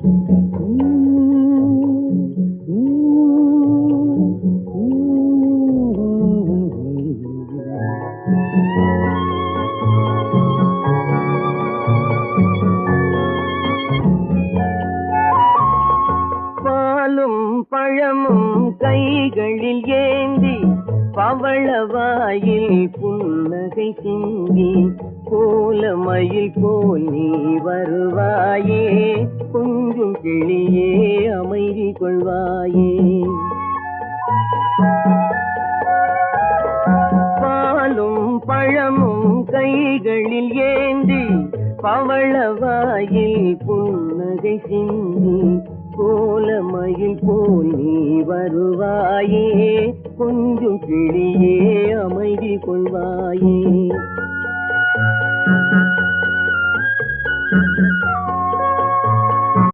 பாலும் பழமும் கைகளில் ஏந்தி பவளவாயில் புன்னகை சிந்தி கோலமயில் போல் நீ வருவாயே, கொஞ்சம் கிளியே அமைதி கொள்வாயே. பாலும் பழமும் கைகளில் ஏந்தி பவளவாயில் புன்னகை சிந்தி கோலமயில் போல் நீ வருவாயே, கொஞ்சம் கிளியே அமைதி கொள்வாயே.